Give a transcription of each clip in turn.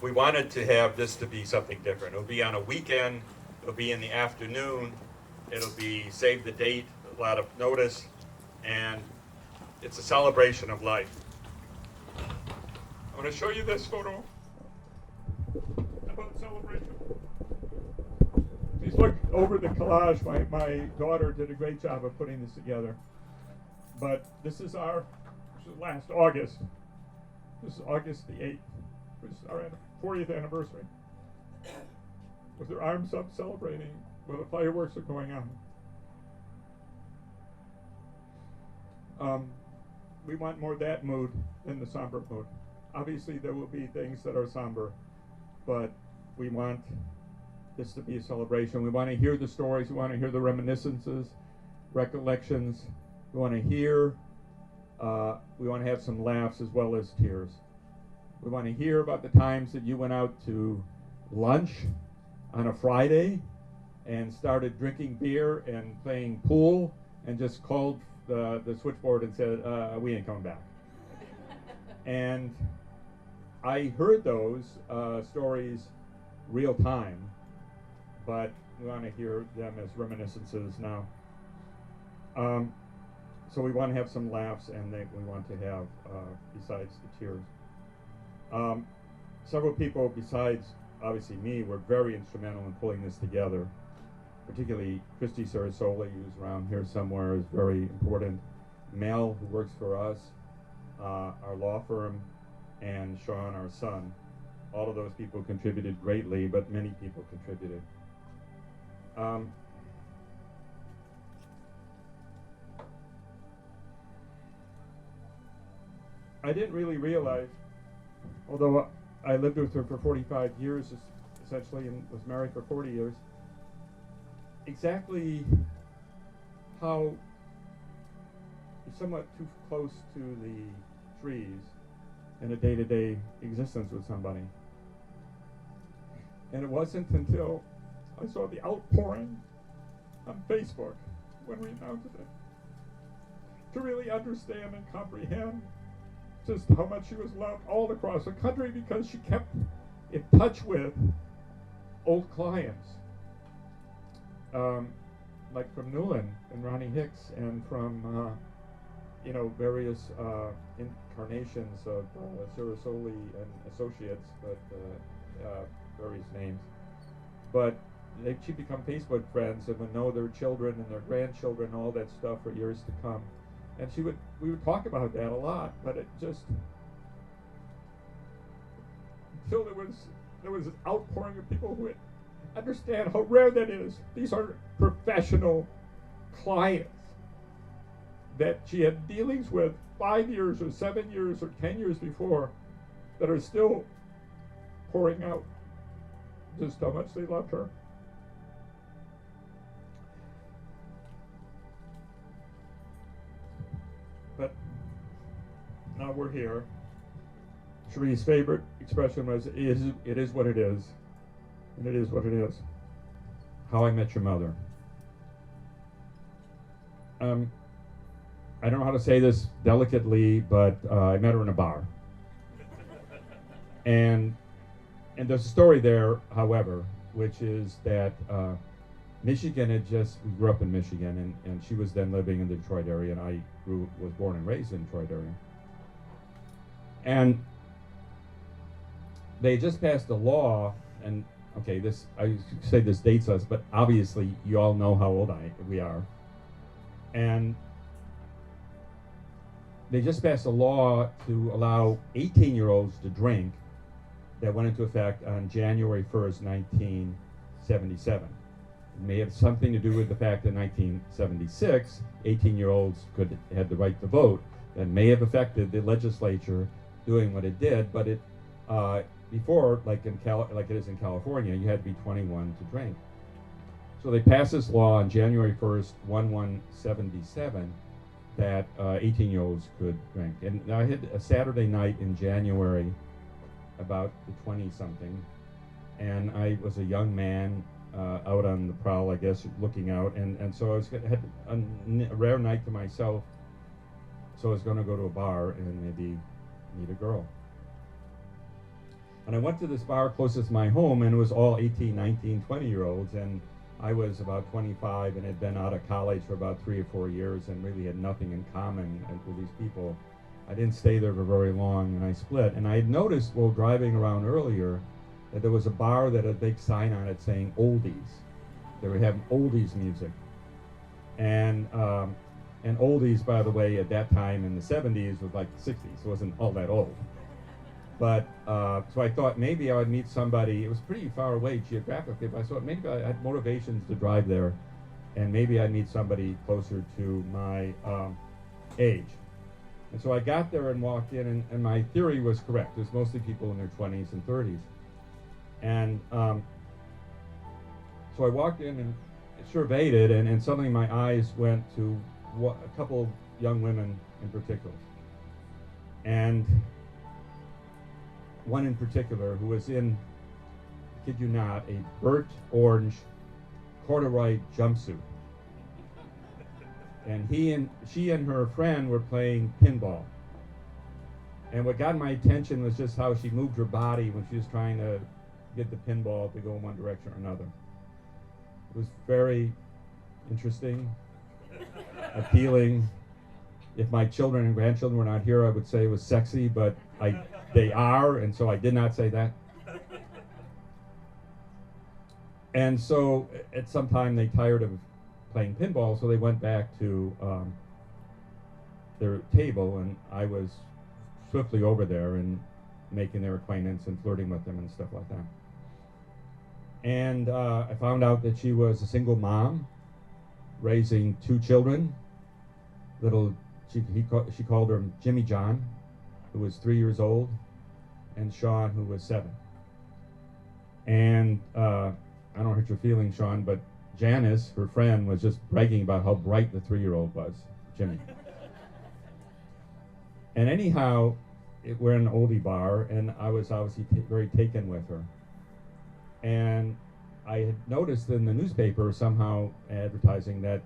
we wanted to have this to be something different. It'll be on a weekend, it'll be in the afternoon, it'll be save the date, a lot of notice, and it's a celebration of life. I want to show you this photo about celebration. Please look over the collage. My daughter did a great job of putting this together. But this is last August. This is August the 8th, which is our 40th anniversary. With their arms up celebrating while the fireworks are going on. We want more of that mood than the somber mood. Obviously, there will be things that are somber, but we want this to be a celebration. We want to hear the stories. We want to hear the reminiscences, recollections. We want to hear. We want to have some laughs as well as tears. We want to hear about the times that you went out to lunch on a Friday and started drinking beer and playing pool and just called the switchboard and said, we ain't coming back. And I heard those stories real time, but we want to hear them as reminiscences now. So we want to have some laughs, and we want to have, besides the tears. Several people besides, obviously me, were very instrumental in pulling this together. Particularly Christy Sarasoli, who's around here somewhere, is very important. Mel, who works for us, our law firm, and Sean, our son. All of those people contributed greatly, but many people contributed. I didn't really realize, although I lived with her for 45 years, essentially, and was married for 40 years, exactly how you're somewhat too close to the trees in a day-to-day existence with somebody. And it wasn't until I saw the outpouring on Facebook when we announced it to really understand and comprehend just how much she was loved all across the country, because she kept in touch with old clients, like from Newland and Ronnie Hicks, and from various incarnations of Sarasoli and Associates, but various names. But she become Facebook friends and would know their children and their grandchildren, all that stuff for years to come. And we would talk about that a lot, but it just, until there was this outpouring of people who would understand how rare that is. These are professional clients that she had dealings with 5 years or 7 years or 10 years before that are still pouring out just how much they loved her. But now we're here. Cherie's favorite expression was, it is what it is. And it is what it is. How I Met Your Mother. I don't know how to say this delicately, but I met her in a bar. And there's a story there, however, which is that Michigan we grew up in Michigan, and she was then living in the Detroit area, and I was born and raised in the Detroit area. And they just passed a law, and okay, I say this dates us, but obviously you all know how old we are. And they just passed a law to allow 18-year-olds to drink that went into effect on January 1st, 1977. It may have something to do with the fact that in 1976, 18-year-olds had the right to vote. That may have affected the legislature doing what it did, but it before, like it is in California, you had to be 21 to drink. So they passed this law on January 1st, 1177, that 18-year-olds could drink. And I had a Saturday night in January, about the 20-something, and I was a young man out on the prowl, I guess, looking out, and so had a rare night to myself, so I was going to go to a bar and maybe meet a girl. And I went to this bar closest to my home, and it was all 18, 19, 20-year-olds, and I was about 25 and had been out of college for about 3 or 4 years and really had nothing in common with these people. I didn't stay there for very long, and I split. And I had noticed while driving around earlier that there was a bar that had a big sign on it saying oldies. They were having oldies music. And oldies, by the way, at that time in the 70s was like the 60s. It wasn't all that old. But, so I thought maybe I would meet somebody. It was pretty far away geographically, but I thought maybe I had motivations to drive there, and maybe I'd meet somebody closer to my age. And so I got there and walked in, and my theory was correct. There's mostly people in their 20s and 30s. And so I walked in and surveyed it, and suddenly my eyes went to a couple young women in particular. And one in particular who was in, kid you not, a burnt orange corduroy jumpsuit. And she and her friend were playing pinball. And what got my attention was just how she moved her body when she was trying to get the pinball to go in one direction or another. It was very interesting, appealing. If my children and grandchildren were not here, I would say it was sexy, but they are, and so I did not say that. And so at some time they tired of playing pinball, so they went back to their table, and I was swiftly over there and making their acquaintance and flirting with them and stuff like that. And I found out that she was a single mom raising 2 children. She called her Jimmy John, who was 3 years old, and Sean, who was 7. And I don't hurt your feelings, Sean, but Janice, her friend, was just bragging about how bright the 3-year-old was, Jimmy. And anyhow, we're in an oldie bar, and I was obviously very taken with her. And I had noticed in the newspaper somehow advertising that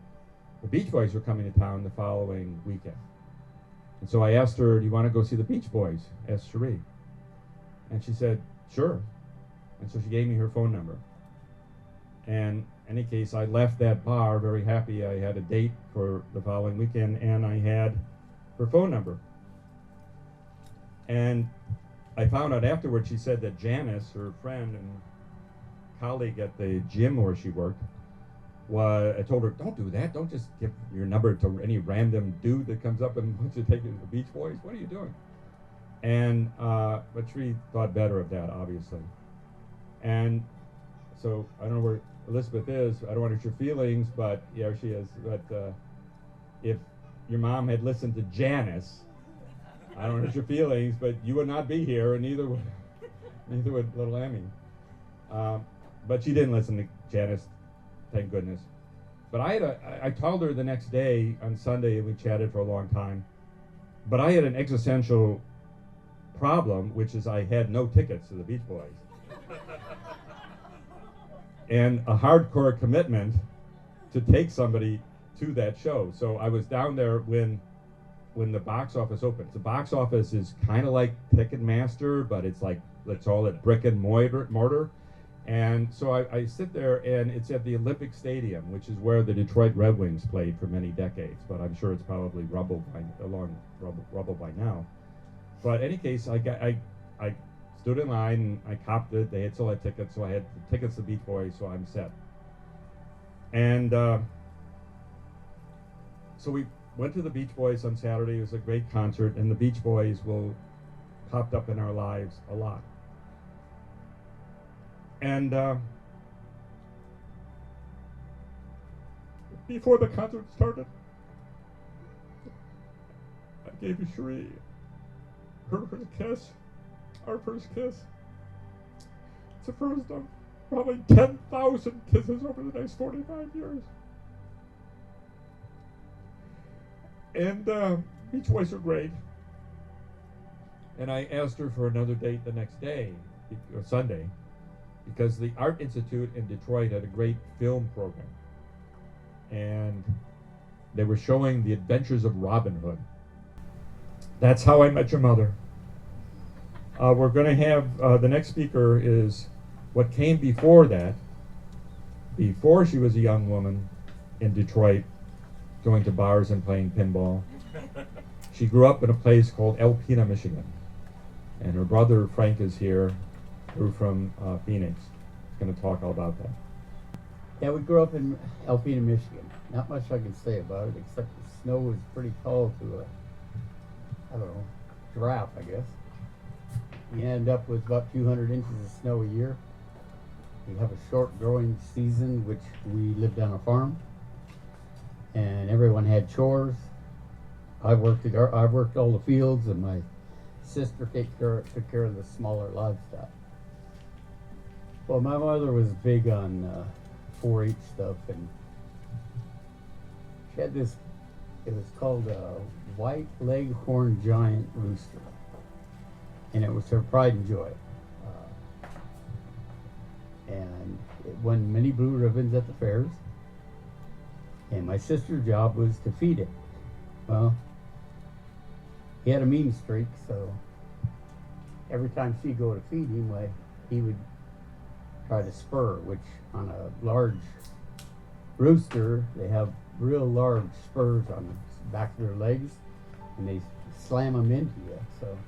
the Beach Boys were coming to town the following weekend. And so I asked her, do you want to go see the Beach Boys? Asked Cherie. And she said, sure. And so she gave me her phone number. And in any case, I left that bar very happy. I had a date for the following weekend, and I had her phone number. And I found out afterwards, she said that Janice, her friend and colleague at the gym where she worked, I told her, don't do that. Don't just give your number to any random dude that comes up and wants to take you to the Beach Boys. What are you doing? And but she thought better of that, obviously. And so I don't know where Elizabeth is. I don't want to hurt your feelings, but yeah, she is. But if your mom had listened to Janice, I don't hurt your feelings, but you would not be here, and neither would little Emmy. But she didn't listen to Janice, thank goodness. But I told her the next day on Sunday, and we chatted for a long time. But I had an existential problem, which is I had no tickets to the Beach Boys. And a hardcore commitment to take somebody to that show. So I was down there when the box office opens. The box office is kind of like Ticketmaster, but it's like, let's call it brick and mortar. And so I sit there, and it's at the Olympic Stadium, which is where the Detroit Red Wings played for many decades, but I'm sure it's probably rubble by now. But in any case, I stood in line, and I copped it. They had still had tickets, so I had tickets to Beach Boys, so I'm set. And so we went to the Beach Boys on Saturday. It was a great concert, and the Beach Boys popped up in our lives a lot. And before the concert started, I gave Cherie her kiss, our first kiss. It's the first of probably 10,000 kisses over the next 45 years. And Beach Boys were great. And I asked her for another date the next day, or Sunday, because the Art Institute in Detroit had a great film program. And they were showing The Adventures of Robin Hood. That's how I met your mother. We're going to have, the next speaker is what came before that, before she was a young woman in Detroit, going to bars and playing pinball. She grew up in a place called Alpena, Michigan. And her brother Frank is here, who from Phoenix. He's going to talk all about that. Yeah, we grew up in Alpena, Michigan. Not much I can say about it, except the snow was pretty tall to a, I don't know, giraffe, I guess. We end up with about 200 inches of snow a year. We have a short growing season, which we lived on a farm, and everyone had chores. I worked all the fields, and my sister took care of the smaller livestock. Well, my mother was big on 4-H stuff, and she had this, it was called a white leghorn giant rooster, and it was her pride and joy. And it won many blue ribbons at the fairs, and my sister's job was to feed it. Well, he had a mean streak, so every time she'd go to feed him, he would try to spur, which on a large rooster, they have real large spurs on the back of their legs, and they slam them into you. So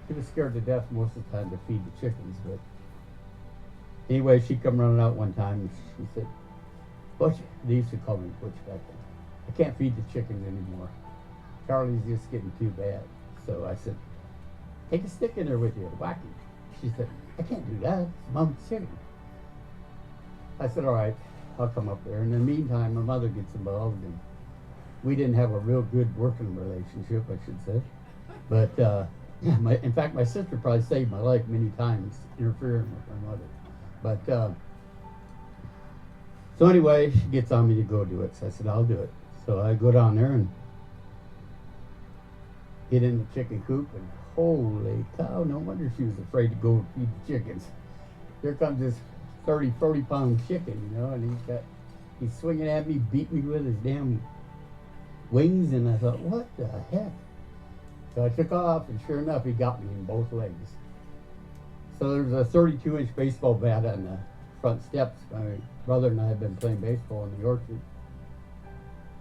she was scared to death most of the time to feed the chickens. But anyway, she come running out one time, and she said, "Butch," they used to call me Butch back then, "I can't feed the chickens anymore. Charlie's just getting too bad." So I said, "Take a stick in there with you, whack him." She said, "I can't do that, it's Mom's chicken." I said, "All right, I'll come up there." And in the meantime, my mother gets involved, and we didn't have a real good working relationship, I should say. But in fact, my sister probably saved my life many times, interfering with my mother. But so anyway, she gets on me to go do it. So I said, "I'll do it." So I go down there and get in the chicken coop, and holy cow, no wonder she was afraid to go feed the chickens. Here comes this 30, 40-pound chicken, you know, and he's swinging at me, beating me with his damn wings, and I thought, what the heck? So I took off, and sure enough, he got me in both legs. So there's a 32-inch baseball bat on the front steps. My brother and I had been playing baseball in the orchard.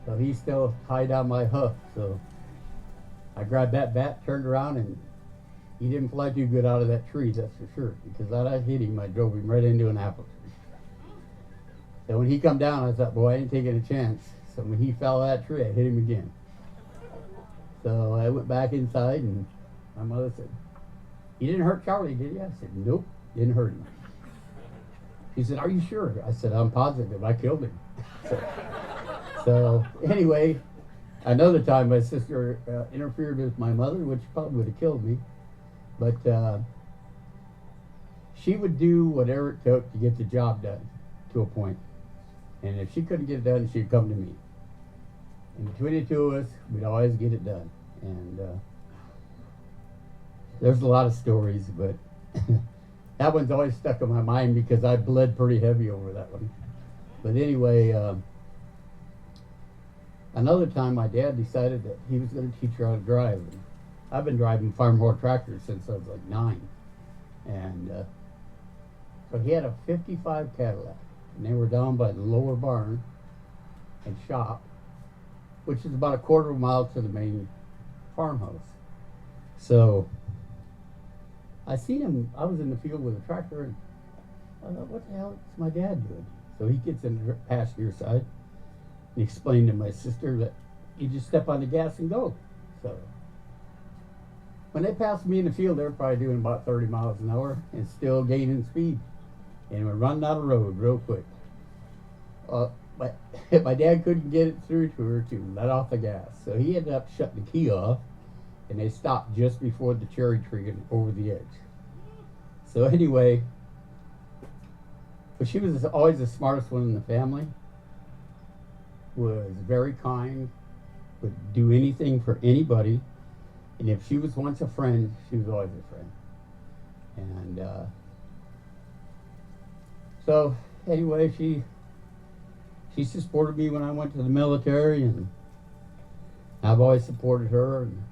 So he still tied on my hoof. So I grabbed that bat, turned around, and he didn't fly too good out of that tree, that's for sure. Because that I hit him, I drove him right into an apple tree. So when he come down, I thought, boy, I ain't taking a chance. So when he fell out of that tree, I hit him again. So I went back inside, and my mother said, "You didn't hurt Charlie, did you?" I said, "Nope, didn't hurt him." She said, "Are you sure?" I said, "I'm positive, I killed him." So anyway, another time my sister interfered with my mother, which probably would have killed me. But she would do whatever it took to get the job done to a point. And if she couldn't get it done, she'd come to me. And between the two of us, we'd always get it done. And there's a lot of stories, but that one's always stuck in my mind because I bled pretty heavy over that one. But anyway, another time my dad decided that he was going to teach her how to drive. And I've been driving farm horse tractors since I was like 9. And so he had a 55 Cadillac, and they were down by the lower barn and shop, which is about a quarter of a mile to the main farmhouse. So I seen him, I was in the field with a tractor, and I thought, what the hell is my dad doing? So he gets in the passenger side and explained to my sister that you just step on the gas and go. So when they passed me in the field, they were probably doing about 30 miles an hour and still gaining speed. And we're running out of road real quick. But my dad couldn't get it through to her to let off the gas. So he ended up shutting the key off, and they stopped just before the cherry tree and over the edge. So anyway, but she was always the smartest one in the family, was very kind, would do anything for anybody, and if she was once a friend, she was always a friend. And so anyway, she supported me when I went to the military, and I've always supported her. And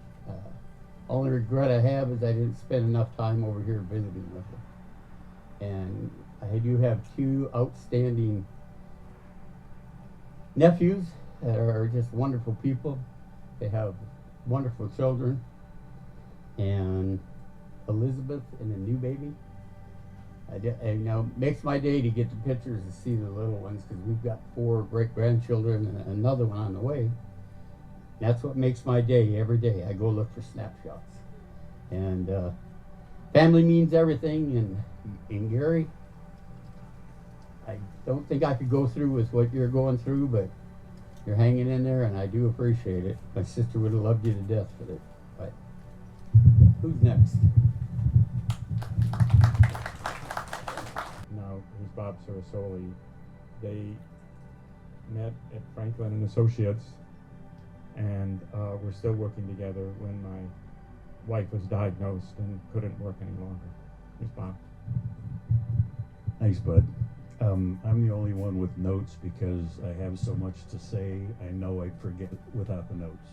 Only regret I have is I didn't spend enough time over here visiting with her. And I do have two outstanding nephews that are just wonderful people. They have wonderful children. And Elizabeth and a new baby. And, makes my day to get the pictures to see the little ones, because we've got 4 great-grandchildren and another one on the way. That's what makes my day every day. I go look for snapshots. And family means everything. And Gary, I don't think I could go through with what you're going through, but you're hanging in there, and I do appreciate it. My sister would have loved you to death for it. But who's next? Now, here's Bob Sarasoli. They met at Franklin and Associates, and we're still working together when my wife was diagnosed and couldn't work any longer. Here's Bob. Thanks, Bud. I'm the only one with notes because I have so much to say. I know I'd forget without the notes.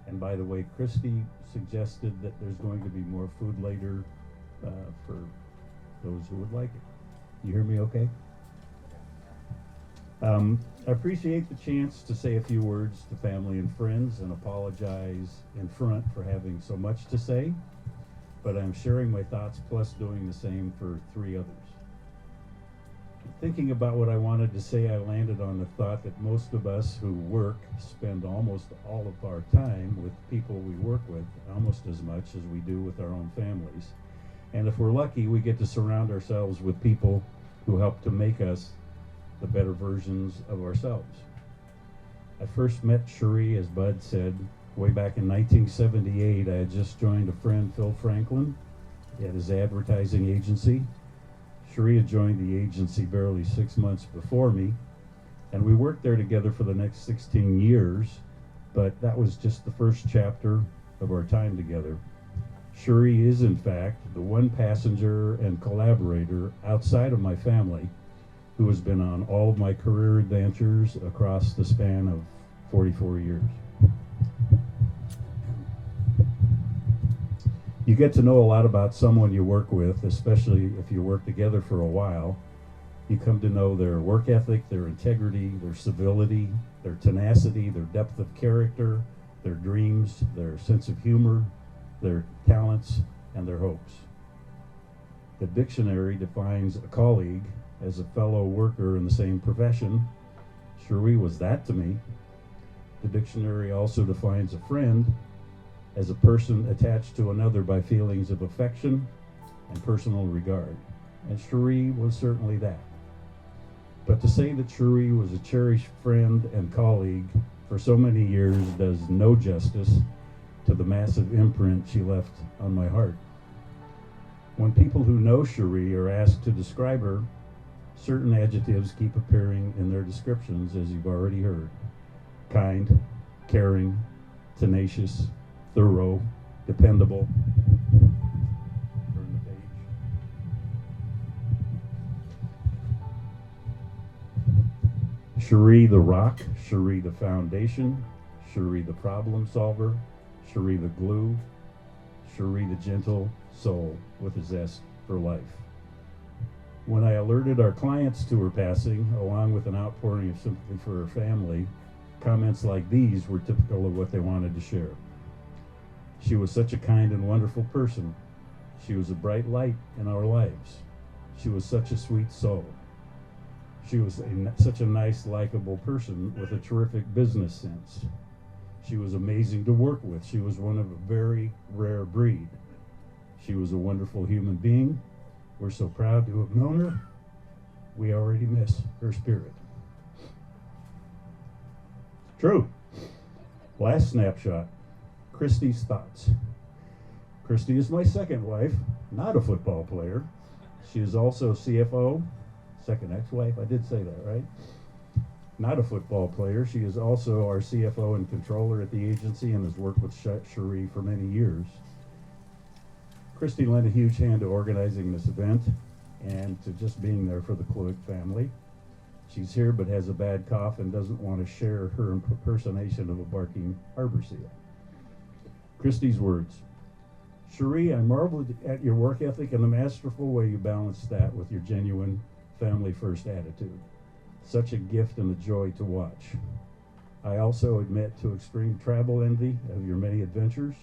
And by the way, Christy suggested that there's going to be more food later for those who would like it. You hear me okay? I appreciate the chance to say a few words to family and friends and apologize in front for having so much to say, but I'm sharing my thoughts plus doing the same for 3 others. Thinking about what I wanted to say, I landed on the thought that most of us who work spend almost all of our time with people we work with, almost as much as we do with our own families. And if we're lucky, we get to surround ourselves with people who help to make us the better versions of ourselves. I first met Cherie, as Bud said, way back in 1978. I had just joined a friend, Phil Franklin, at his advertising agency. Cherie had joined the agency barely 6 months before me, and we worked there together for the next 16 years, but that was just the first chapter of our time together. Cherie is, in fact, the one passenger and collaborator outside of my family who has been on all of my career adventures across the span of 44 years. You get to know a lot about someone you work with, especially if you work together for a while. You come to know their work ethic, their integrity, their civility, their tenacity, their depth of character, their dreams, their sense of humor, their talents, and their hopes. The dictionary defines a colleague as a fellow worker in the same profession. Cherie was that to me. The dictionary also defines a friend as a person attached to another by feelings of affection and personal regard. And Cherie was certainly that. But to say that Cherie was a cherished friend and colleague for so many years does no justice to the massive imprint she left on my heart. When people who know Cherie are asked to describe her, certain adjectives keep appearing in their descriptions, as you've already heard. Kind, caring, tenacious, thorough, dependable. Turn the page. Cherie the rock, Cherie the foundation, Cherie the problem solver, Cherie the glue, Cherie the gentle soul with a zest for life. When I alerted our clients to her passing, along with an outpouring of sympathy for her family, comments like these were typical of what they wanted to share. She was such a kind and wonderful person. She was a bright light in our lives. She was such a sweet soul. She was such a nice, likable person with a terrific business sense. She was amazing to work with. She was one of a very rare breed. She was a wonderful human being. We're so proud to have known her. We already miss her spirit. True. Last snapshot. Christy's thoughts. Christy is my second wife, not a football player. She is also CFO, second ex-wife, I did say that, right? Not a football player. She is also our CFO and controller at the agency and has worked with Cherie for many years. Christy lent a huge hand to organizing this event and to just being there for the Kluick family. She's here but has a bad cough and doesn't want to share her impersonation of a barking harbor seal. Christy's words. Cherie, I marveled at your work ethic and the masterful way you balanced that with your genuine family-first attitude. Such a gift and a joy to watch. I also admit to extreme travel envy of your many adventures,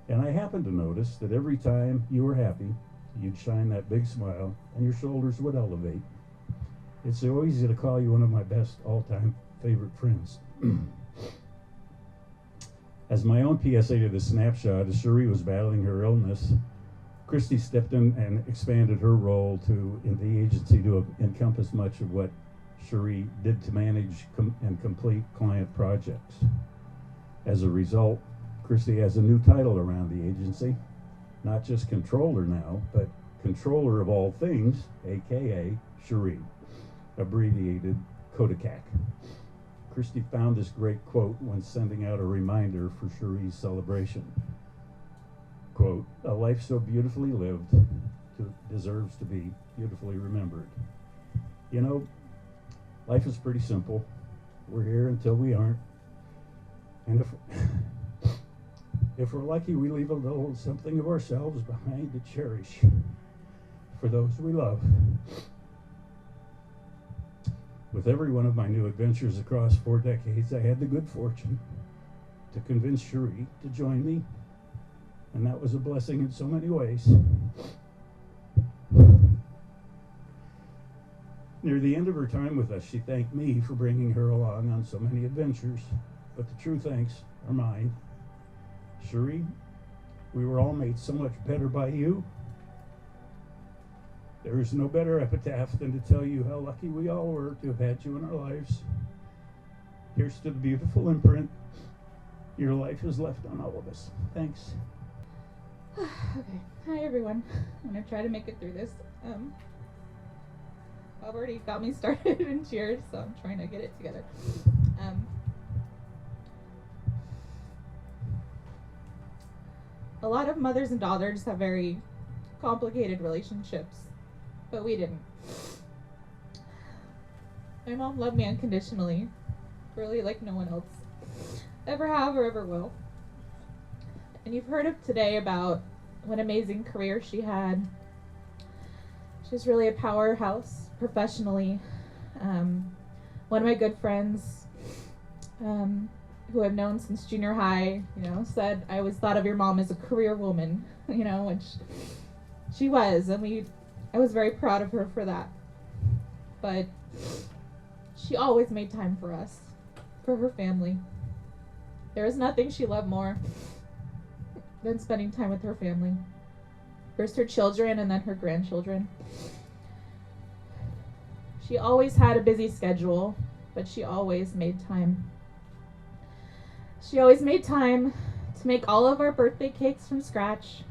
and I happen to notice that every time you were happy, you'd shine that big smile and your shoulders would elevate. It's so easy to call you one of my best all-time favorite friends. As my own PSA to the snapshot, as Cherie was battling her illness, Christy stepped in and expanded her role in the agency to encompass much of what Cherie did to manage and complete client projects. As a result, Christy has a new title around the agency, not just controller now, but controller of all things, aka Cherie, abbreviated CODACAC. Christy found this great quote when sending out a reminder for Cherie's celebration. Quote, "A life so beautifully lived deserves to be beautifully remembered." You know, life is pretty simple. We're here until we aren't. And if we're lucky, we leave a little something of ourselves behind to cherish for those we love. With every one of my new adventures across 4 decades, I had the good fortune to convince Cherie to join me, and that was a blessing in so many ways. Near the end of her time with us, she thanked me for bringing her along on so many adventures, but the true thanks are mine. Cherie, we were all made so much better by you. There is no better epitaph than to tell you how lucky we all were to have had you in our lives. Here's to the beautiful imprint your life has left on all of us. Thanks. Okay. Hi, everyone. I'm going to try to make it through this. Bob already got me started in cheers, so I'm trying to get it together. A lot of mothers and daughters have very complicated relationships, but we didn't. My mom loved me unconditionally, really like no one else ever have or ever will. And you've heard of today about what amazing career she had. She's really a powerhouse professionally. One of my good friends, who I've known since junior high, said I always thought of your mom as a career woman, which she was, and I was very proud of her for that. But she always made time for us, for her family. There was nothing she loved more than spending time with her family. First her children and then her grandchildren. She always had a busy schedule, but she always made time. She always made time to make all of our birthday cakes from scratch.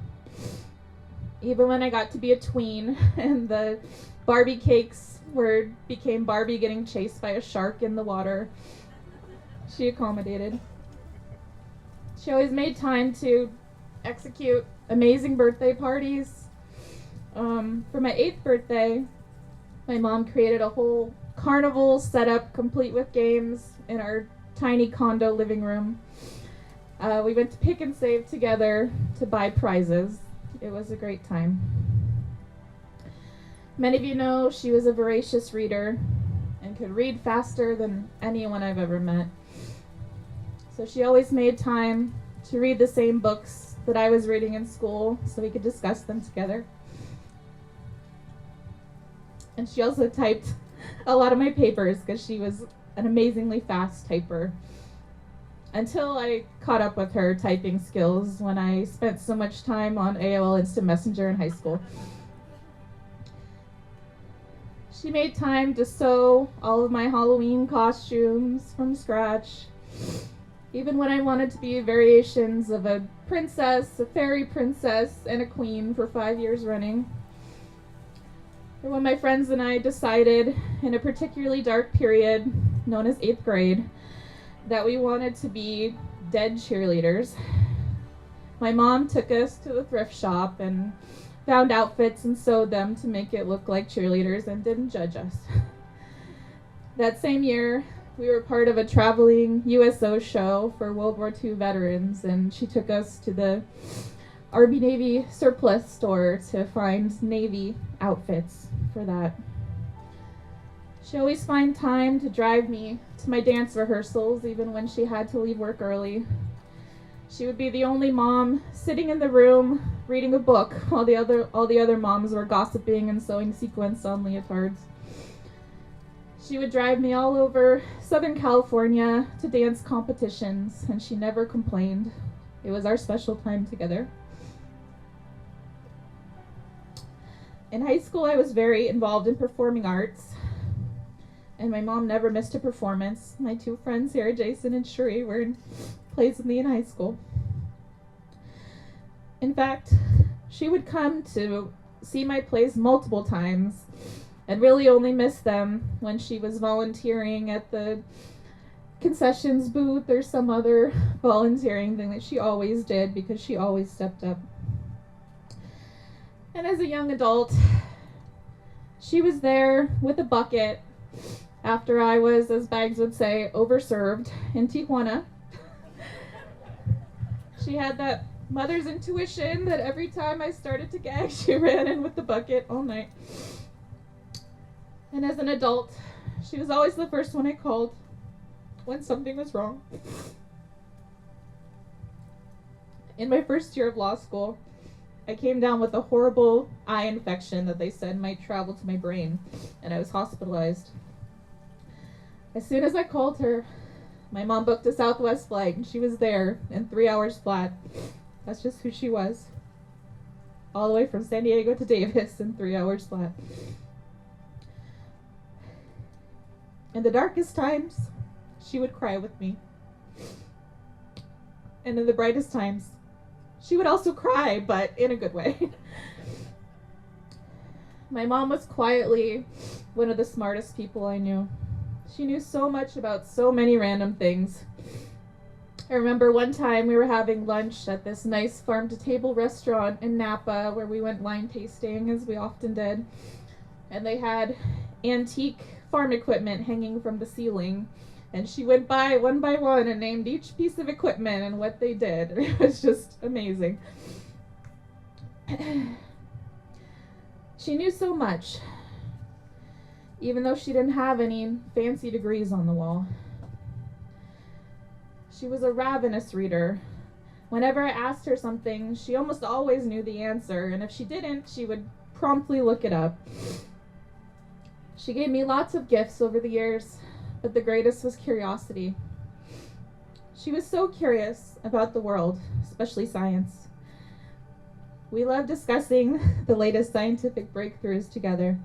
Even when I got to be a tween and the Barbie cakes became Barbie getting chased by a shark in the water, she accommodated. She always made time to execute amazing birthday parties. For my 8th birthday, my mom created a whole carnival setup complete with games in our tiny condo living room. We went to Pick and Save together to buy prizes. It was a great time. Many of you know she was a voracious reader and could read faster than anyone I've ever met. So she always made time to read the same books that I was reading in school so we could discuss them together. And she also typed a lot of my papers because she was an amazingly fast typer. Until I caught up with her typing skills when I spent so much time on AOL Instant Messenger in high school. She made time to sew all of my Halloween costumes from scratch. Even when I wanted to be variations of a princess, a fairy princess, and a queen for 5 years running. Or when my friends and I decided, in a particularly dark period, known as 8th grade, that we wanted to be dead cheerleaders, my mom took us to the thrift shop and found outfits and sewed them to make it look like cheerleaders and didn't judge us. That same year, we were part of a traveling USO show for World War II veterans, and she took us to the Army Navy surplus store to find Navy outfits for that. She always found time to drive me to my dance rehearsals, even when she had to leave work early. She would be the only mom sitting in the room reading a book while all the other moms were gossiping and sewing sequins on leotards. She would drive me all over Southern California to dance competitions, and she never complained. It was our special time together. In high school, I was very involved in performing arts, and my mom never missed a performance. My two friends here, Jason and Sheree, were in plays with me in high school. In fact, she would come to see my plays multiple times and really only missed them when she was volunteering at the concessions booth or some other volunteering thing that she always did, because she always stepped up. And as a young adult, she was there with a bucket after I was, as Bags would say, overserved in Tijuana. She had that mother's intuition that every time I started to gag, she ran in with the bucket all night. And as an adult, she was always the first one I called when something was wrong. In my first year of law school, I came down with a horrible eye infection that they said might travel to my brain, and I was hospitalized. As soon as I called her, my mom booked a Southwest flight, and she was there in 3 hours flat. That's just who she was. All the way from San Diego to Davis in 3 hours flat. In the darkest times, she would cry with me. And in the brightest times, she would also cry, but in a good way. My mom was quietly one of the smartest people I knew. She knew so much about so many random things. I remember one time we were having lunch at this nice farm-to-table restaurant in Napa where we went wine tasting, as we often did. And they had antique farm equipment hanging from the ceiling. And she went by one and named each piece of equipment and what they did. It was just amazing. She knew so much, even though she didn't have any fancy degrees on the wall. She was a ravenous reader. Whenever I asked her something, she almost always knew the answer, and if she didn't, she would promptly look it up. She gave me lots of gifts over the years, but the greatest was curiosity. She was so curious about the world, especially science. We loved discussing the latest scientific breakthroughs together,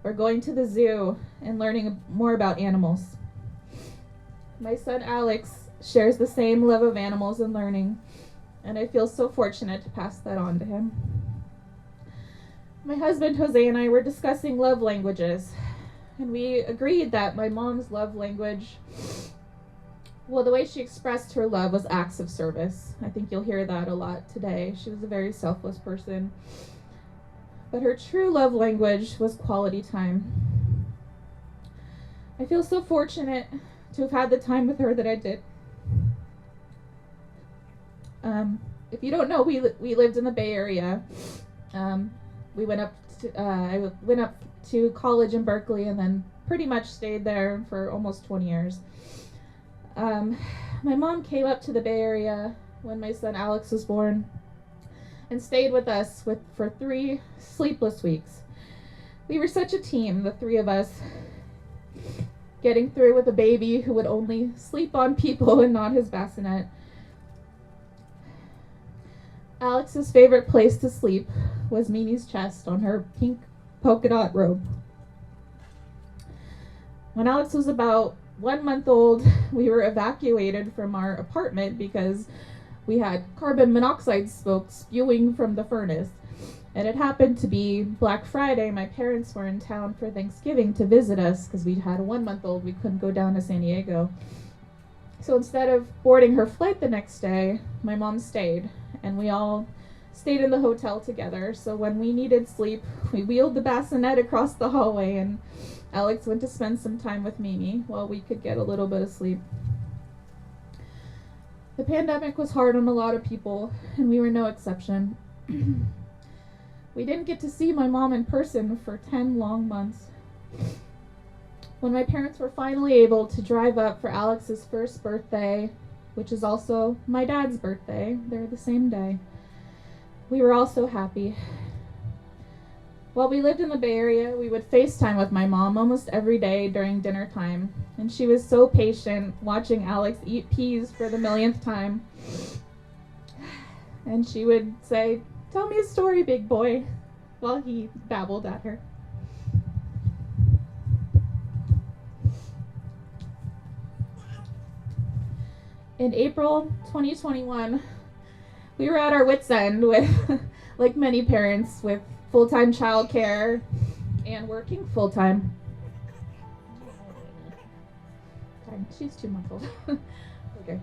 or going to the zoo and learning more about animals. My son Alex shares the same love of animals and learning, and I feel so fortunate to pass that on to him. My husband Jose and I were discussing love languages, and we agreed that my mom's love language, well, the way she expressed her love was acts of service. I think you'll hear that a lot today. She was a very selfless person. But her true love language was quality time. I feel so fortunate to have had the time with her that I did. If you don't know, we lived in the Bay Area. I went up to college in Berkeley and then pretty much stayed there for almost 20 years. My mom came up to the Bay Area when my son Alex was born and stayed with us for 3 sleepless weeks. We were such a team, the 3 of us, getting through with a baby who would only sleep on people and not his bassinet. Alex's favorite place to sleep was Mimi's chest on her pink polka dot robe. When Alex was about 1 month old, we were evacuated from our apartment because we had carbon monoxide smoke spewing from the furnace. And it happened to be Black Friday. My parents were in town for Thanksgiving to visit us because we had a 1 month old. We couldn't go down to San Diego. So instead of boarding her flight the next day, my mom stayed, and we all stayed in the hotel together. So when we needed sleep, we wheeled the bassinet across the hallway, and Alex went to spend some time with Mimi while we could get a little bit of sleep. The pandemic was hard on a lot of people, and we were no exception. We didn't get to see my mom in person for 10 long months. When my parents were finally able to drive up for Alex's first birthday, which is also my dad's birthday, they're the same day, we were all so happy. While we lived in the Bay Area, we would FaceTime with my mom almost every day during dinner time, and she was so patient watching Alex eat peas for the millionth time. And she would say, "Tell me a story, big boy," while he babbled at her. In April 2021, we were at our wits' end with, like many parents, with full-time childcare and working full-time. She's 2 months old. Okay.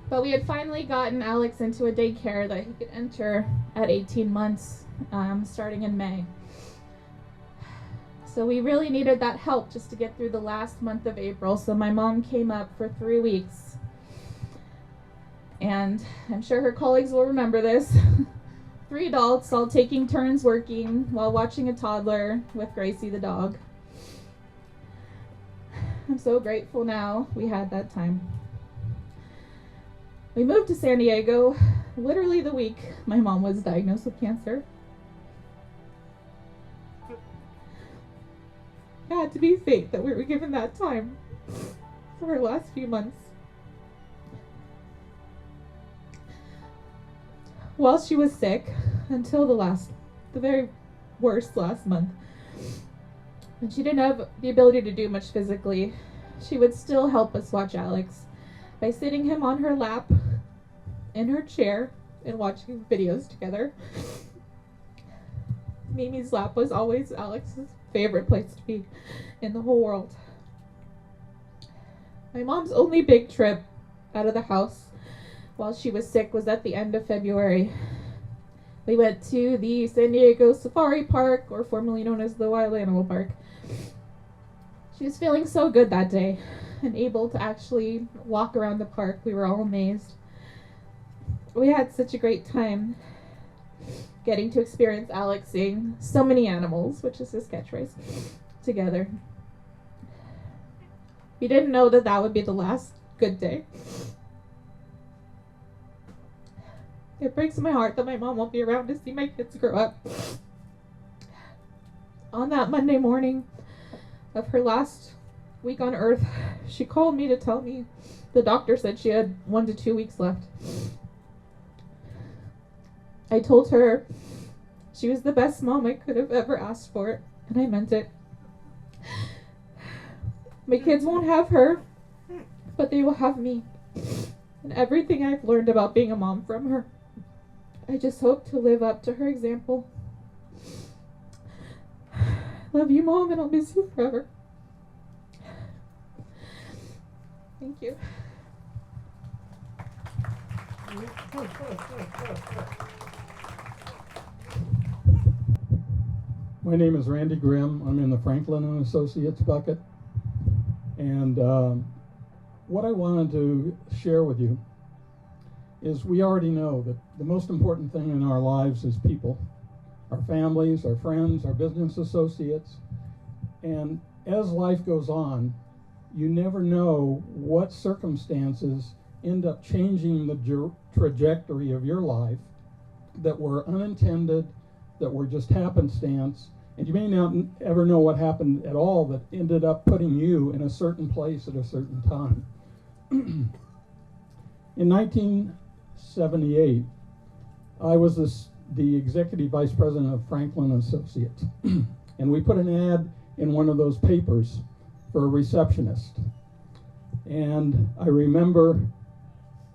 But we had finally gotten Alex into a daycare that he could enter at 18 months, starting in May. So we really needed that help just to get through the last month of April. So my mom came up for 3 weeks. And I'm sure her colleagues will remember this. 3 adults all taking turns working while watching a toddler with Gracie the dog. I'm so grateful now we had that time. We moved to San Diego literally the week my mom was diagnosed with cancer. It had to be fate that we were given that time for her last few months. While she was sick, until the very worst last month, and she didn't have the ability to do much physically, she would still help us watch Alex by sitting him on her lap in her chair and watching videos together. Mimi's lap was always Alex's favorite place to be in the whole world. My mom's only big trip out of the house while she was sick was at the end of February. We went to the San Diego Safari Park, or formerly known as the Wild Animal Park. She was feeling so good that day and able to actually walk around the park. We were all amazed. We had such a great time getting to experience Alex seeing so many animals, which is his catchphrase, together. We didn't know that that would be the last good day. It breaks my heart that my mom won't be around to see my kids grow up. On that Monday morning of her last week on Earth, she called me to tell me the doctor said she had 1 to 2 weeks left. I told her she was the best mom I could have ever asked for, and I meant it. My kids won't have her, but they will have me, and everything I've learned about being a mom from her. I just hope to live up to her example. Love you, Mom, and I'll miss you forever. Thank you. My name is Randy Grimm. I'm in the Franklin and Associates bucket. And what I wanted to share with you is we already know that the most important thing in our lives is people, our families, our friends, our business associates. And as life goes on, you never know what circumstances end up changing the trajectory of your life that were unintended, that were just happenstance. And you may not ever know what happened at all that ended up putting you in a certain place at a certain time. In 1978, I was the executive vice president of Franklin Associates. And we put an ad in one of those papers for a receptionist. And I remember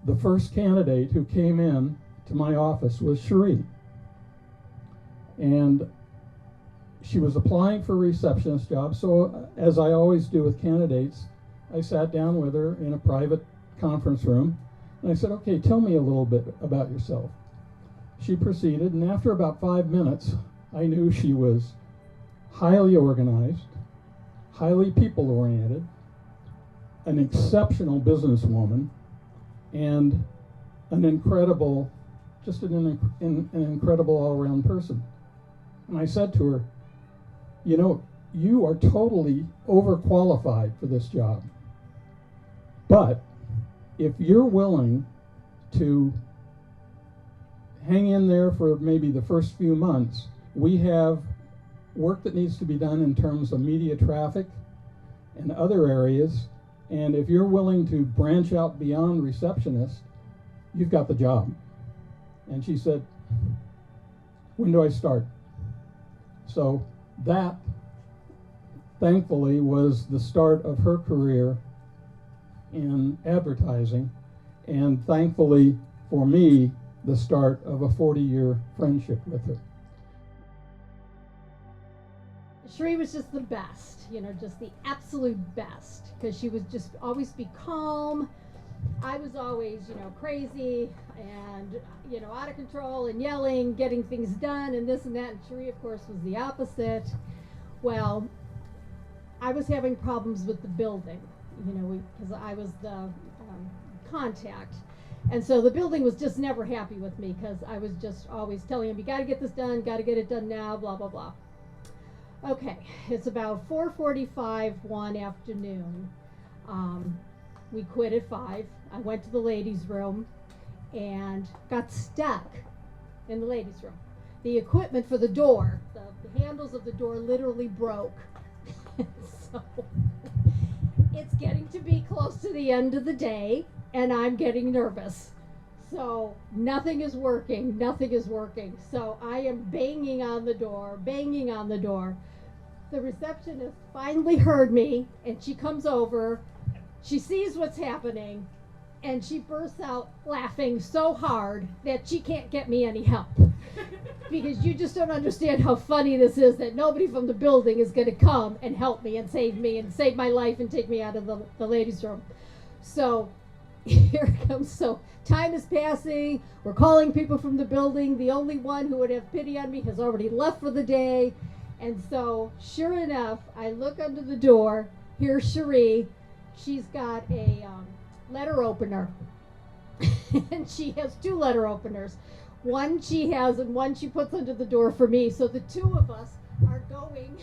the first candidate who came in to my office was Cherie. And she was applying for a receptionist job, so as I always do with candidates, I sat down with her in a private conference room, and I said, okay, tell me a little bit about yourself. She proceeded, and after about 5 minutes, I knew she was highly organized, highly people-oriented, an exceptional businesswoman, and an incredible, just an incredible all-around person. And I said to her, you know, you are totally overqualified for this job. But if you're willing to hang in there for maybe the first few months, we have work that needs to be done in terms of media traffic and other areas. And if you're willing to branch out beyond receptionist, you've got the job. And she said, when do I start? So that, thankfully, was the start of her career in advertising, and thankfully for me, the start of a 40-year friendship with her. Cherie was just the best, you know, just the absolute best, because she would just always be calm. I was always, you know, crazy and, you know, out of control and yelling, getting things done and this and that. And Cherie, of course, was the opposite. Well, I was having problems with the building, you know, because I was the contact. And so the building was just never happy with me because I was just always telling him, you got to get this done, got to get it done now, blah, blah, blah. Okay, it's about 4:45 one afternoon. We quit at 5. I went to the ladies' room and got stuck in the ladies' room. The equipment for the door, the handles of the door literally broke. So it's getting to be close to the end of the day and I'm getting nervous. So nothing is working, nothing is working. So I am banging on the door, banging on the door. The receptionist finally heard me and she comes over. She sees what's happening and she bursts out laughing so hard that she can't get me any help. Because you just don't understand how funny this is that nobody from the building is going to come and help me and save my life and take me out of the ladies' room. So here it comes. So time is passing. We're calling people from the building. The only one who would have pity on me has already left for the day. And so sure enough, I look under the door. Here's Cherie. She's got a letter opener. And she has 2 letter openers. One she has and one she puts under the door for me. So the 2 of us are going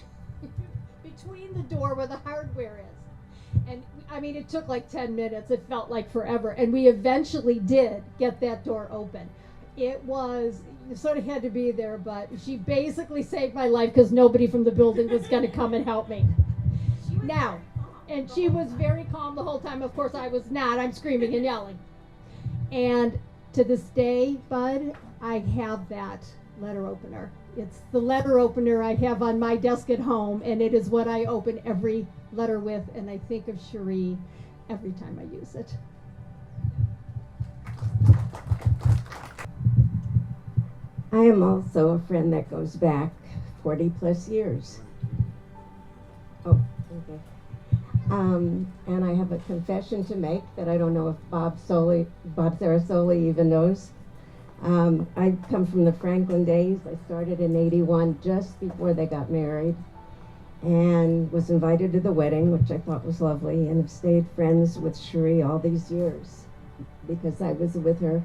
between the door where the hardware is. And I mean, it took like 10 minutes. It felt like forever. And we eventually did get that door open. It was, you sort of had to be there, but she basically saved my life because nobody from the building was going to come and help me. Now, and she was very calm the whole time. Of course, I was not. I'm screaming and yelling. And to this day, Bud, I have that letter opener. It's the letter opener I have on my desk at home, and it is what I open every letter with, and I think of Cherie every time I use it. I am also a friend that goes back 40 plus years. Oh, okay. And I have a confession to make that I don't know if Bob Sarasoli even knows. I come from the Franklin days. I started in '81, just before they got married, and was invited to the wedding, which I thought was lovely, and have stayed friends with Cherie all these years because I was with her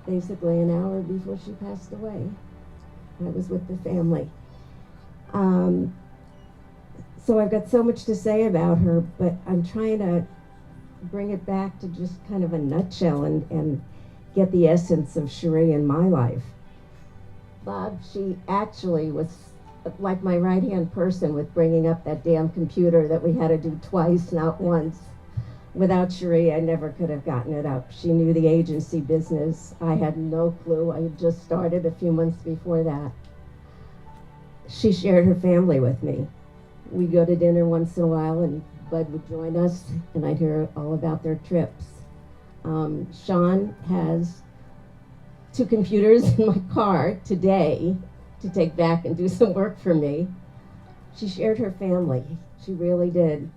basically an hour before she passed away. I was with the family. So I've got so much to say about her, but I'm trying to bring it back to just kind of a nutshell and get the essence of Cherie in my life. Bob, she actually was like my right-hand person with bringing up that damn computer that we had to do twice, not once. Without Cherie, I never could have gotten it up. She knew the agency business. I had no clue. I had just started a few months before that. She shared her family with me. We'd go to dinner once in a while, and Bud would join us, and I'd hear all about their trips. Sean has 2 computers in my car today to take back and do some work for me. She shared her family. She really did.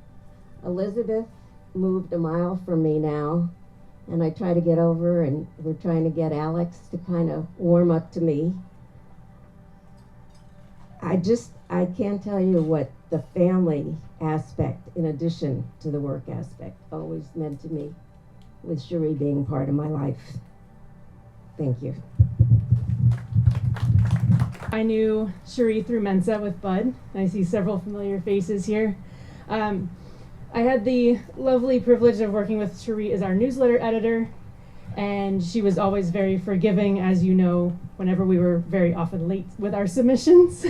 Elizabeth moved a mile from me now, and I try to get over, and we're trying to get Alex to kind of warm up to me. I can't tell you what the family aspect, in addition to the work aspect, always meant to me. with Cherie being part of my life. Thank you. I knew Cherie through Mensa with Bud. I see several familiar faces here. I had the lovely privilege of working with Cherie as our newsletter editor, and she was always very forgiving, as you know, whenever we were very often late with our submissions.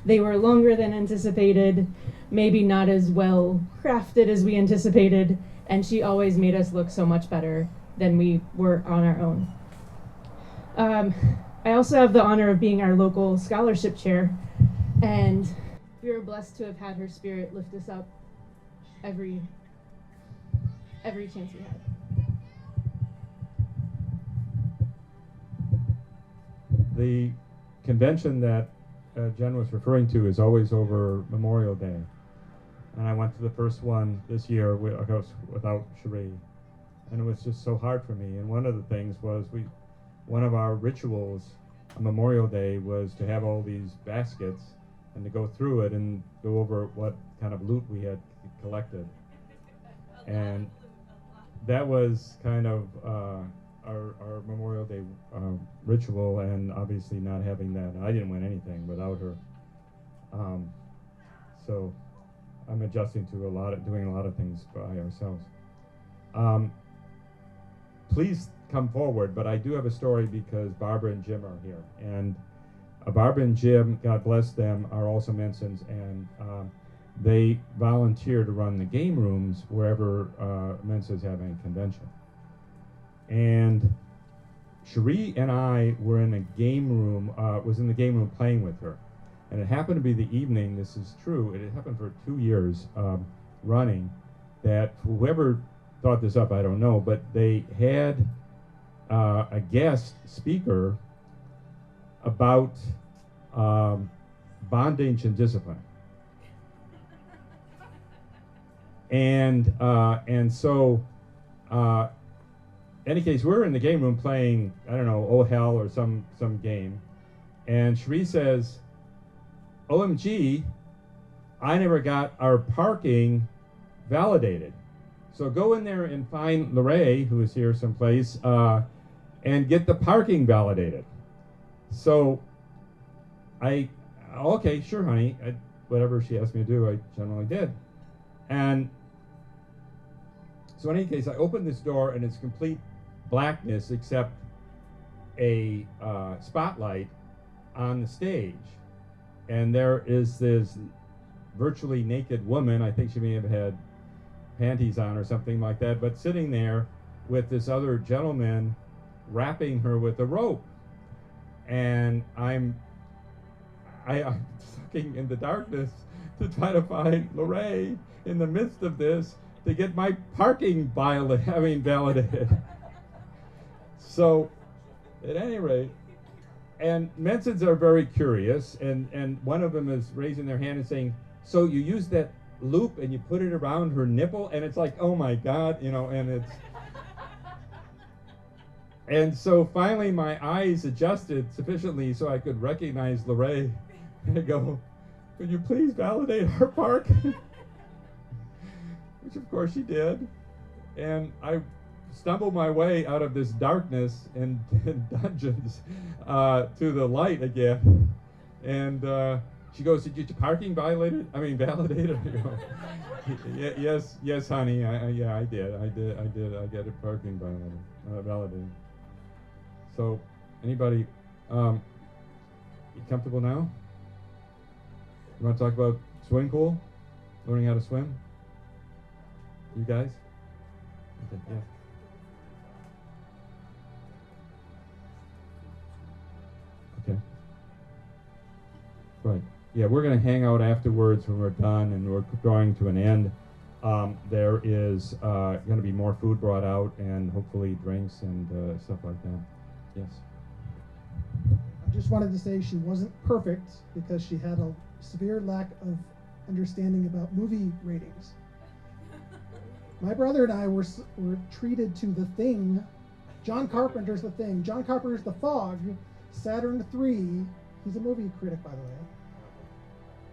They were longer than anticipated, maybe not as well crafted as we anticipated, and she always made us look so much better than we were on our own. I also have the honor of being our local scholarship chair, and we were blessed to have had her spirit lift us up every chance we had. The convention that Jen was referring to is always over Memorial Day. And I went to the first one this year without Cherie. And it was just so hard for me. And one of the things was one of our rituals on Memorial Day was to have all these baskets and to go through it and go over what kind of loot we had collected. And that was kind of our Memorial Day ritual, and obviously not having that. I didn't win anything without her. So I'm adjusting to doing a lot of things by ourselves. Please come forward, but I do have a story because Barbara and Jim are here. And Barbara and Jim, God bless them, are also Mensons, and they volunteer to run the game rooms wherever Mensa's having a convention. And Cherie and I were in a game room, was in the game room playing with her. And it happened to be the evening, this is true, it had happened for 2 years running, that whoever thought this up, I don't know, but they had a guest speaker about bondage and discipline. And so, any case, we're in the game room playing, I don't know, Oh Hell or some game, and Cherie says, OMG, I never got our parking validated. So go in there and find Lorraine, who is here someplace, and get the parking validated. So okay, sure, honey. Whatever she asked me to do, I generally did. And so in any case, I opened this door, and it's complete blackness except a spotlight on the stage. And there is this virtually naked woman, I think she may have had panties on or something like that, but sitting there with this other gentleman wrapping her with a rope. And I'm sucking in the darkness to try to find Lorraine in the midst of this to get my parking validated. So, at any rate, and Mensons are very curious, and one of them is raising their hand and saying, so you use that loop and you put it around her nipple? And it's like, oh my God, and it's... And so finally my eyes adjusted sufficiently so I could recognize Lorraine. And I go, could you please validate our park? Which of course she did. And I stumbled my way out of this darkness and dungeons to the light again. And she goes, did you get your parking validated? I go, yes, honey. I did. I got a parking validated. So, anybody, you comfortable now? You want to talk about swimming pool? Learning how to swim? You guys? Okay, yeah. Okay. Right. Yeah, we're going to hang out afterwards when we're done and we're drawing to an end. There is going to be more food brought out and hopefully drinks and stuff like that. Yes. I just wanted to say she wasn't perfect because she had a severe lack of understanding about movie ratings. My brother and I were treated to The Thing. John Carpenter's The Thing. John Carpenter's The Fog. Saturn III. He's a movie critic, by the way.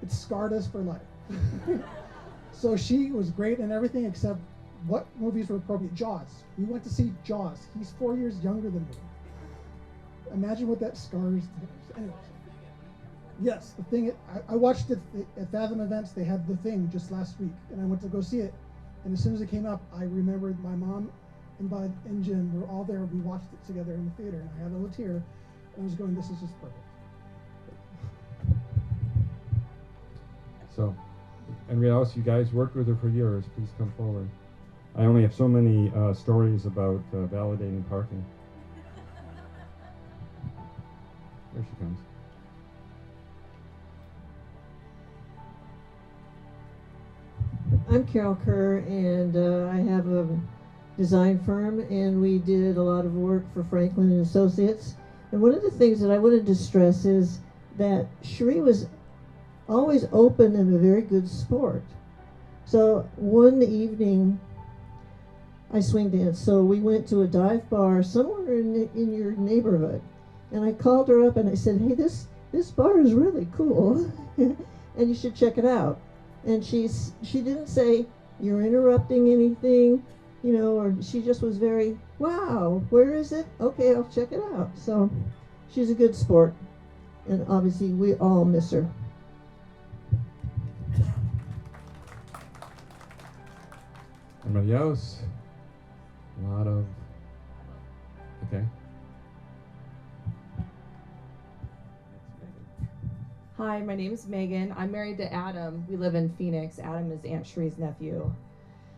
It scarred us for life. So she was great in everything except what movies were appropriate. Jaws. We went to see Jaws. He's 4 years younger than me. Imagine what that scars. Anyways. Yes, The Thing. I watched it at Fathom Events. They had The Thing just last week, and I went to go see it. And as soon as it came up, I remembered my mom and Bud and Jim were all there. We watched it together in the theater, and I had a little tear. And I was going, "This is just perfect." So, anybody else? You guys worked with her for years. Please come forward. I only have so many stories about validating parking. There she comes. I'm Carol Kerr, and I have a design firm, and we did a lot of work for Franklin and Associates. And one of the things that I wanted to stress is that Cherie was always open and a very good sport. So one evening, I swing danced. So we went to a dive bar somewhere in your neighborhood, and I called her up and I said, "Hey, this bar is really cool, and you should check it out." And she didn't say, "You're interrupting anything," or she just was very, "Wow, where is it? Okay, I'll check it out." So she's a good sport, and obviously we all miss her. Anybody else? A lot of. Okay. Hi, my name is Megan. I'm married to Adam. We live in Phoenix. Adam is Aunt Cherie's nephew.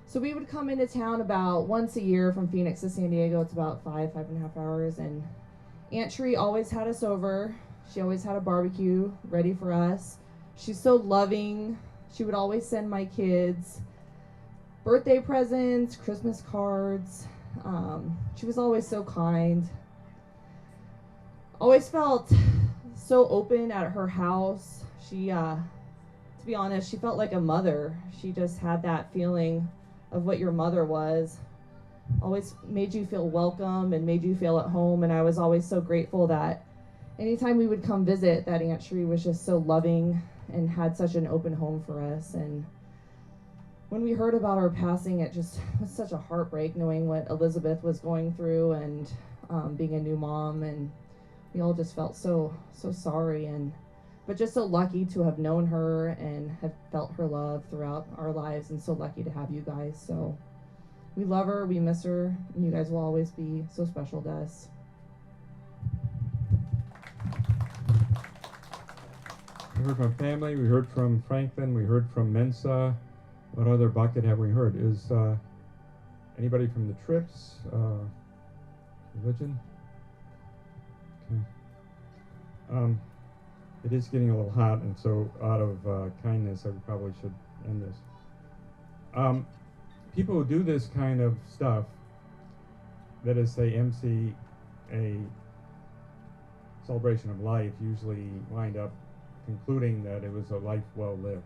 So we would come into town about once a year from Phoenix to San Diego. It's about 5.5 hours. And Aunt Cherie always had us over. She always had a barbecue ready for us. She's so loving. She would always send my kids birthday presents, Christmas cards. She was always so kind. Always felt so open at her house. She, to be honest, she felt like a mother. She just had that feeling of what your mother was. Always made you feel welcome and made you feel at home. And I was always so grateful that anytime we would come visit, that Aunt Cherie was just so loving and had such an open home for us. And when we heard about her passing, it just was such a heartbreak knowing what Elizabeth was going through and being a new mom. And we all just felt so sorry, but just so lucky to have known her and have felt her love throughout our lives, and so lucky to have you guys. So we love her, we miss her, and you guys will always be so special to us. We heard from family, we heard from Franklin, we heard from Mensa. What other bucket have we heard? Is anybody from the trips? Religion? Okay. It is getting a little hot, and so out of kindness, I probably should end this. People who do this kind of stuff, that is, say, MC a celebration of life, usually wind up concluding that it was a life well lived.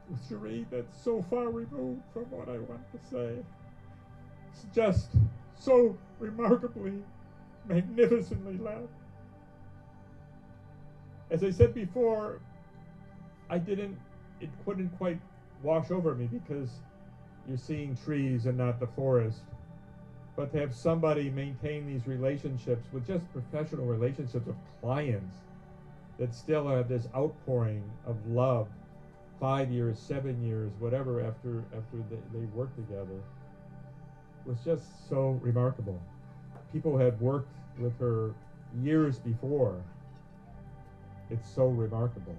With Cherie, that's so far removed from what I want to say. It's just so remarkably, magnificently loved. As I said before, it couldn't quite wash over me because you're seeing trees and not the forest. But to have somebody maintain these relationships with just professional relationships of clients that still have this outpouring of love 5 years, 7 years, whatever, after they work together, was just so remarkable. People had worked with her years before. It's so remarkable.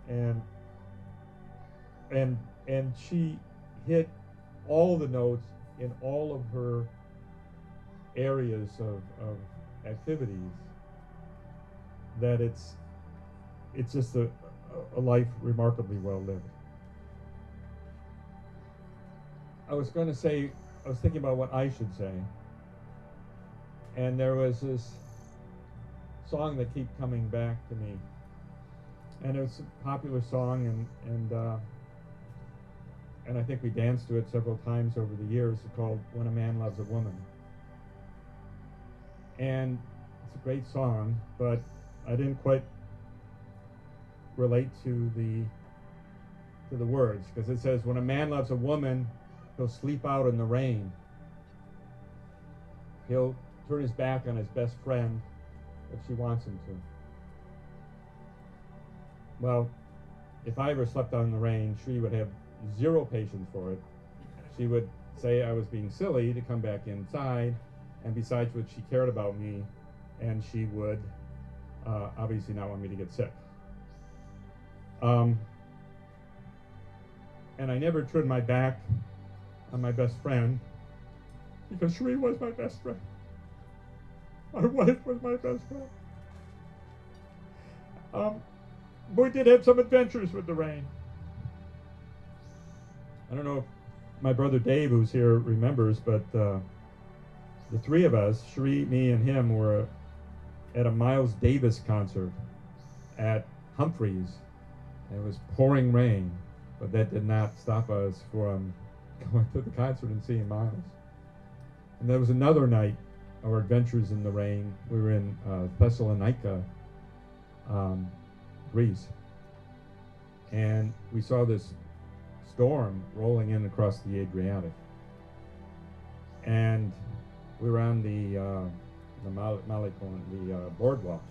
And she hit all the notes in all of her areas of activities, that it's just a life remarkably well lived. I was thinking about what I should say, and there was this song that kept coming back to me, and it was a popular song, and I think we danced to it several times over the years. It's called "When a Man Loves a Woman," and it's a great song, but I didn't quite relate to the to the words, because it says, when a man loves a woman, he'll sleep out in the rain. He'll turn his back on his best friend if she wants him to. Well, if I ever slept out in the rain, she would have zero patience for it. She would say I was being silly to come back inside, and besides which, she cared about me, and she would obviously not want me to get sick. And I never turned my back on my best friend, because Cherie was my best friend. My wife was my best friend. We did have some adventures with the rain. I don't know if my brother Dave, who's here, remembers, but the three of us, Cherie, me, and him, were at a Miles Davis concert at Humphreys. And it was pouring rain, but that did not stop us from going to the concert and seeing Miles. And there was another night, our adventures in the rain. We were in Thessalonica, Greece, and we saw this storm rolling in across the Adriatic. And we were on the Malecon, the boardwalk,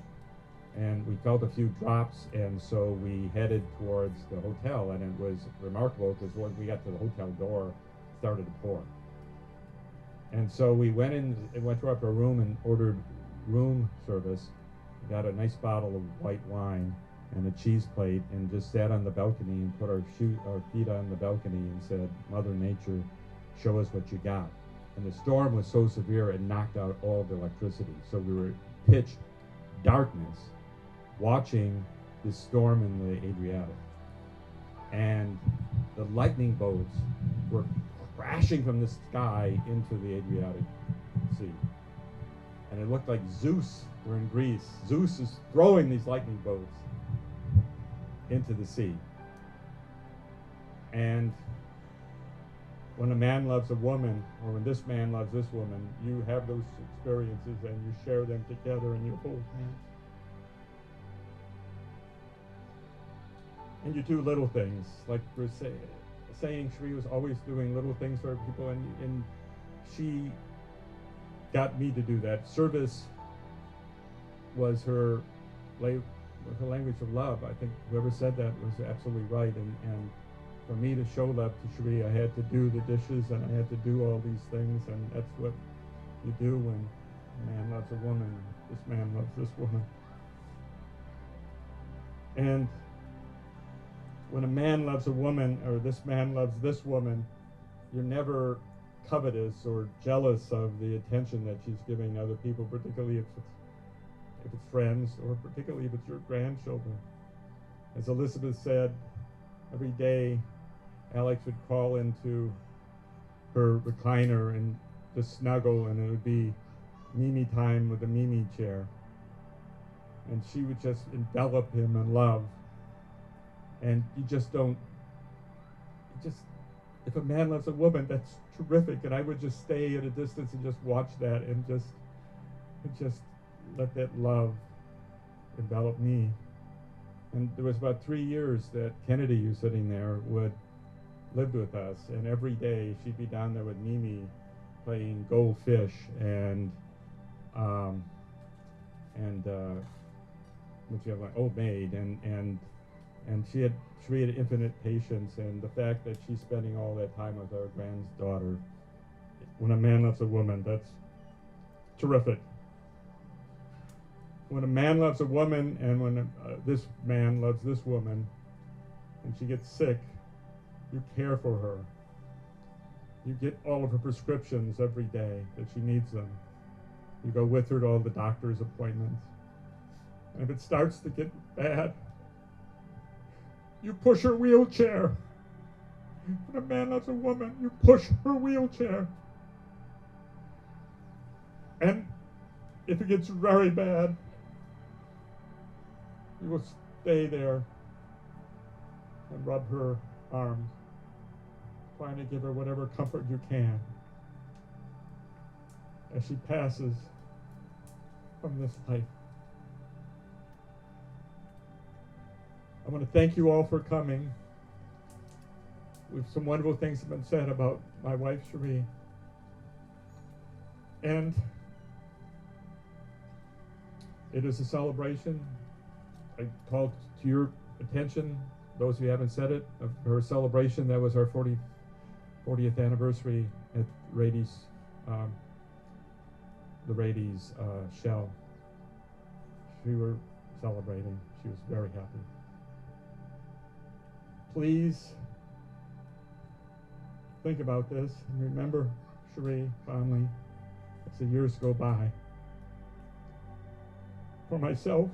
and we felt a few drops, and so we headed towards the hotel, and it was remarkable because when we got to the hotel door, it started to pour. And so we went to our room and ordered room service. We got a nice bottle of white wine and a cheese plate, and just sat on the balcony and put our feet on the balcony and said, Mother Nature, show us what you got. And the storm was so severe it knocked out all the electricity. So we were pitch darkness watching this storm in the Adriatic. And the lightning bolts were crashing from the sky into the Adriatic Sea. And it looked like Zeus, we're in Greece, Zeus is throwing these lightning bolts into the sea. And when a man loves a woman, or when this man loves this woman, you have those experiences and you share them together and you hold hands. And you do little things, like we're saying Cherie was always doing little things for people, and she got me to do that. Service was her language of love. I think whoever said that was absolutely right. And for me to show love to Cherie, I had to do the dishes and I had to do all these things, and that's what you do when a man loves a woman. This man loves this woman. And when a man loves a woman, or this man loves this woman, you're never covetous or jealous of the attention that she's giving other people, particularly if it's friends, or particularly if it's your grandchildren. As Elizabeth said, every day Alex would crawl into her recliner and just snuggle, and it would be Mimi time with the Mimi chair. And she would just envelop him in love. And you just don't, if a man loves a woman, that's terrific. And I would just stay at a distance and just watch that and just let that love envelop me. And there was about 3 years that Kennedy, who's sitting there, lived with us. And every day she'd be down there with Mimi playing goldfish and which you have like Old Maid, and she had infinite patience, and the fact that she's spending all that time with our granddaughter. When a man loves a woman, that's terrific. When a man loves a woman, and when this man loves this woman, and she gets sick, you care for her. You get all of her prescriptions every day that she needs them. You go with her to all the doctor's appointments. And if it starts to get bad, you push her wheelchair. When a man loves a woman, you push her wheelchair. And if it gets very bad, you will stay there and rub her arms, trying to give her whatever comfort you can as she passes from this life. I want to thank you all for coming. some wonderful things have been said about my wife, Cherie. And it is a celebration. I called to your attention, those who haven't said it, of her celebration. That was our 40th anniversary at Rady's, the Rady's Shell. We were celebrating. She was very happy. Please think about this and remember Cherie fondly as the years go by. For myself,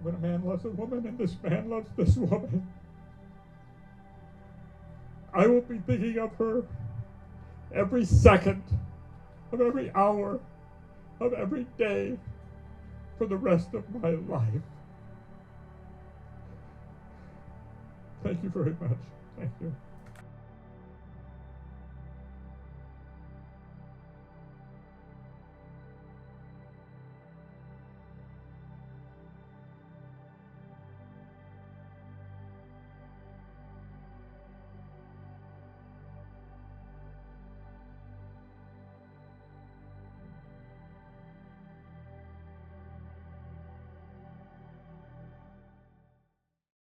when a man loves a woman and this man loves this woman, I will be thinking of her every second of every hour of every day for the rest of my life. Thank you very much. Thank you.